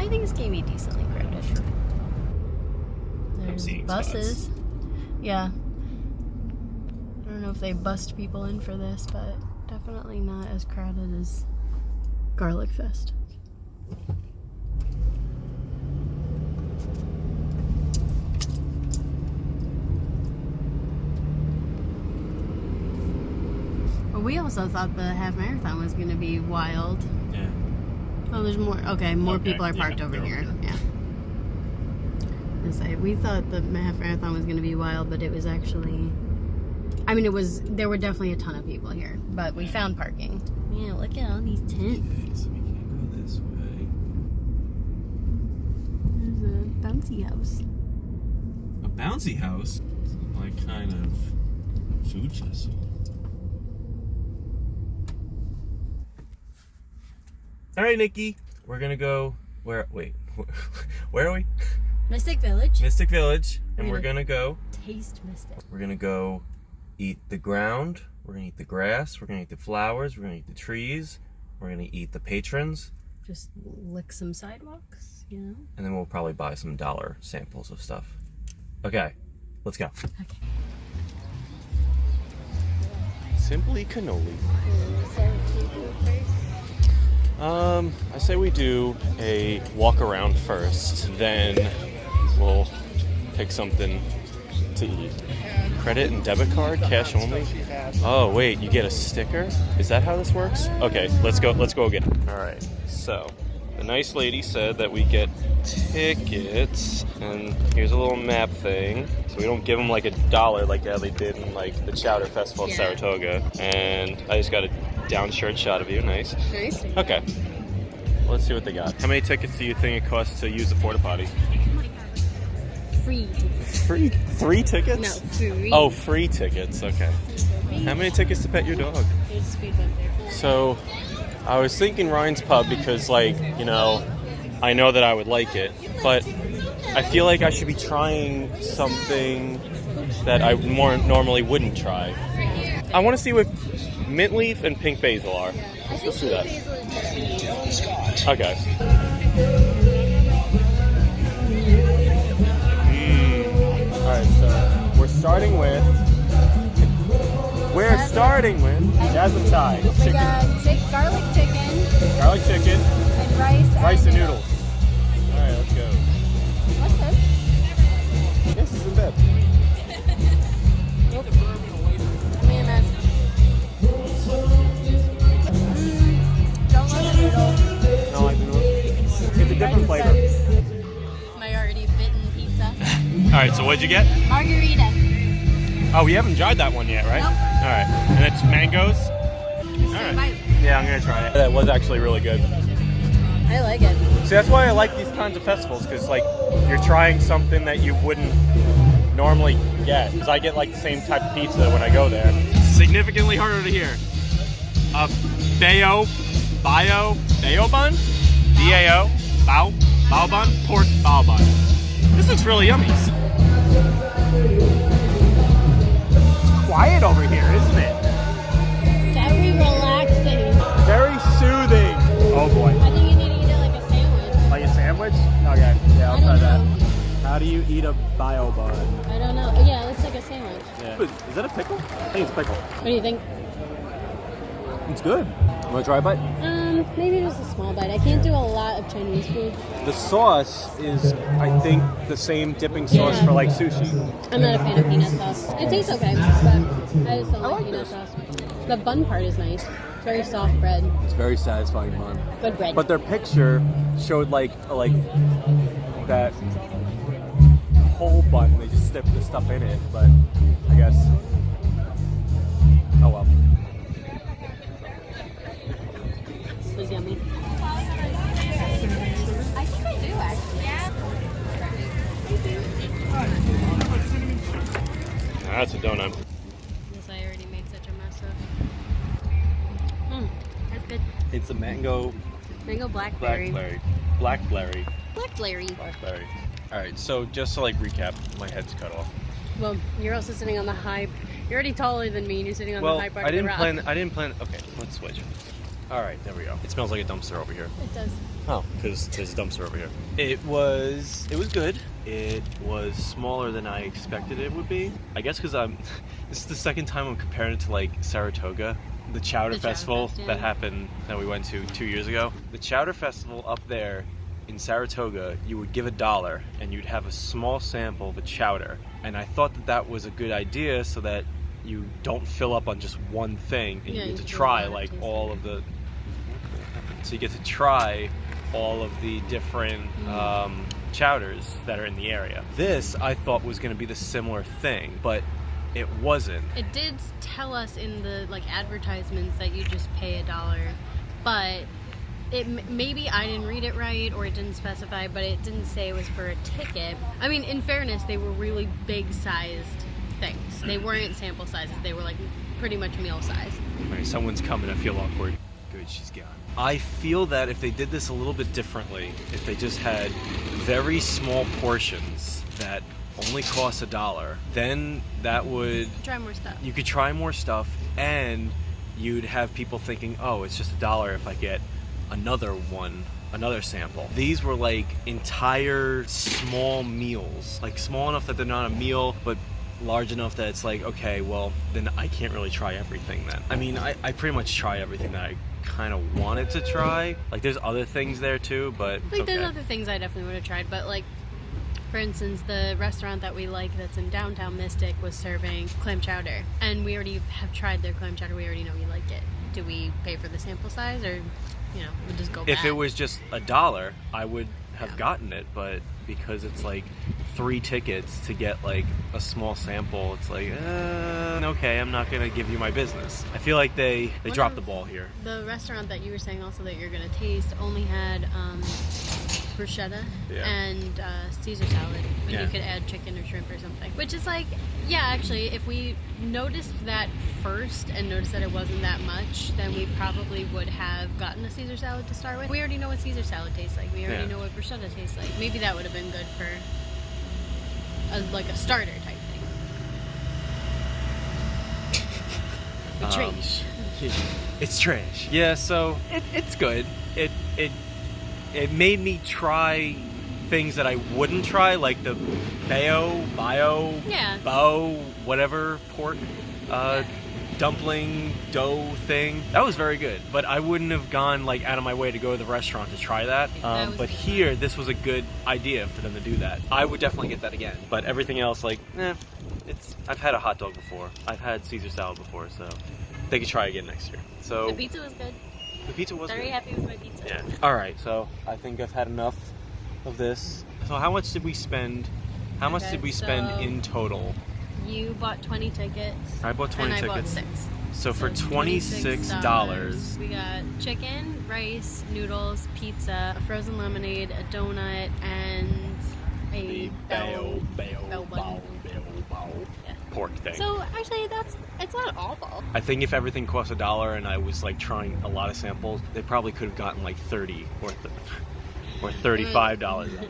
I think it's gonna be decently crowded. There's buses. Spots. Yeah. I don't know if they bussed people in for this, but definitely not as crowded as Garlic Fest. But we also thought the half marathon was going to be wild. Yeah. Oh, there's more. Okay, more people are parked over here. Yeah. We thought the half marathon was going to be wild, but it was actually. I mean, there were definitely a ton of people here, but we found parking. Yeah, look at all these tents. Okay, so we can't go this way. There's a bouncy house. A bouncy house? Like kind of food festival. All right, Nikki, we're gonna go. Where are we? Mystic Village. Mystic Village, and we're gonna go taste Mystic. We're gonna go eat the ground. We're gonna eat the grass. We're gonna eat the flowers. We're gonna eat the trees. We're gonna eat the patrons. Just lick some sidewalks, you know? And then we'll probably buy some dollar samples of stuff. Okay, let's go. Okay. Simply cannoli. I say we do a walk around first, then we'll pick something to eat. Credit and debit card, cash only. Oh wait, you get a sticker? Is that how this works? Okay, let's go again. All right, so the nice lady said that we get tickets, and here's a little map thing. So we don't give them like $1 like they did in like the Chowder Festival at Saratoga. And I just got a down shirt shot of you, nice. Nice. Okay, let's see what they got. How many tickets do you think it costs to use the porta potty? Free tickets. Free? 3 tickets? No, free. Oh, free tickets, okay. How many tickets to pet your dog? There's speed bump there. So, I was thinking Ryan's Pub because, like, you know, I know that I would like it, but I feel like I should be trying something that I more normally wouldn't try. I want to see what mint leaf and pink basil are. Let's do that. Okay. Alright, so we're starting with jasmine Thai. We got garlic chicken. Garlic chicken. And rice And noodles. Alright, let's go. What's this? This is in bed. Nope. Give me a mess. Don't like the noodle. Don't like the noodles? It's a different flavor. My already bitten pizza. Alright, so what'd you get? Margarita. Oh, we haven't tried that one yet, right? Nope. Alright. And it's mangoes? Alright. Yeah, I'm gonna try it. That was actually really good. I like it. See, that's why I like these kinds of festivals, because, like, you're trying something that you wouldn't normally get. Because I get, like, the same type of pizza when I go there. Significantly harder to hear. A bao bun? B-A-O? Bao bun? Pork bao bun. This looks really yummy. It's quiet over here, isn't it? Very relaxing. Very soothing. Oh boy. I think you need to eat it like a sandwich. Like a sandwich? Okay, yeah, I'll try that. know. How do you eat a bio bun? I don't know. Yeah, it looks like a sandwich. Yeah. Is that a pickle? I think it's pickle. What do you think? It's good. You want to try a bite? Maybe just a small bite. I can't do a lot of Chinese food. The sauce is, I think, the same dipping sauce for like sushi. I'm not a fan of peanut sauce. It tastes okay, but I just don't like peanut sauce. The bun part is nice. It's very soft bread. It's very satisfying bun. Good bread. But their picture showed like that whole bun. They just dipped the stuff in it, but I guess. Oh well. It was yummy. I think I do actually. Yeah. That's a donut. This I already made such a mess of. That's good. It's a mango Blackberry. Blackberry. All right, so just to like recap, my head's cut off. Well, you're also sitting on the high. You're already taller than me, and you're sitting on the high part of the rock. I didn't plan. Okay, let's switch. All right, there we go. It smells like a dumpster over here. It does. Oh, because there's a dumpster over here. It was good. It was smaller than I expected it would be. I guess because this is the second time I'm comparing it to like Saratoga, the Chowder Festival that happened that we went to 2 years ago. The Chowder Festival up there in Saratoga, you would give $1 and you'd have a small sample of a chowder. And I thought that was a good idea so that you don't fill up on just one thing and you get to try like all of the. So you get to try all of the different chowders that are in the area. This I thought was going to be the similar thing, but it wasn't. It did tell us in the like advertisements that you just pay $1, but maybe I didn't read it right or it didn't specify, but it didn't say it was for a ticket. I mean, in fairness, they were really big sized things. They weren't sample sizes. They were like pretty much meal sized. All right, someone's coming. I feel awkward. Good, she's gone. I feel that if they did this a little bit differently, if they just had very small portions that only cost $1, then that would... Try more stuff. You could try more stuff, and you'd have people thinking, oh, it's just $1 if I get another sample. These were like entire small meals. Like small enough that they're not a meal, but large enough that it's like, okay, well, then I can't really try everything then. I mean, I pretty much try everything that I kind of wanted to try. Like, there's other things there too, but it's okay. There's other things I definitely would have tried, but like, for instance, the restaurant that we like that's in downtown Mystic was serving clam chowder, and we already have tried their clam chowder. We already know we like it. Do we pay for the sample size, or we'll just go back? If it was just $1, I would have gotten it, but because it's like 3 tickets to get like a small sample, it's like, okay, I'm not gonna give you my business. I feel like they dropped the ball here. The restaurant that you were saying also that you're gonna taste only had bruschetta and Caesar salad, and you could add chicken or shrimp or something. Which is like, yeah, actually, if we noticed that first and noticed that it wasn't that much, then we probably would have gotten a Caesar salad to start with. We already know what Caesar salad tastes like. We already know what bruschetta tastes like. Maybe that would have been good for like a starter type thing. Trash. It's trash. Yeah, so it's good. It made me try things that I wouldn't try, like the bao, whatever, pork dumpling dough thing. That was very good, but I wouldn't have gone like out of my way to go to the restaurant to try that. But here, this was a good idea for them to do that. I would definitely get that again. But everything else, like, I've had a hot dog before. I've had Caesar salad before, so they could try again next year. So the pizza was good. The pizza was very good. happy with my pizza. Yeah. All right, so I think I've had enough of this. So how much did we spend? How much did we spend in total? You bought 20 tickets. I bought 20 tickets. And I bought 6. So for $26, we got chicken, rice, noodles, pizza, a frozen lemonade, a donut, and a pork thing. So actually, it's not awful. I think if everything cost $1 and I was like trying a lot of samples, they probably could have gotten like $30 or $35.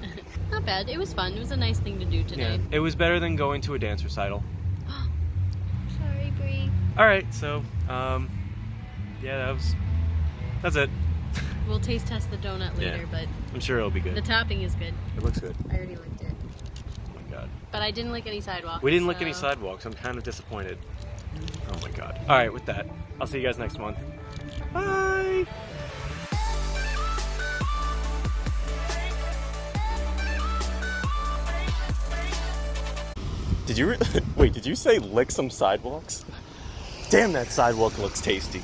Not bad. It was fun. It was a nice thing to do today. Yeah. It was better than going to a dance recital. Sorry, Bree. All right, so that's it. We'll taste test the donut later, but I'm sure it'll be good. The topping is good. It looks good. I already liked it. Oh my god. But I didn't lick any sidewalks. We didn't lick any sidewalks. I'm kind of disappointed. Oh my god. All right, with that, I'll see you guys next month. Bye. Did you wait, did you say lick some sidewalks? Damn, that sidewalk looks tasty.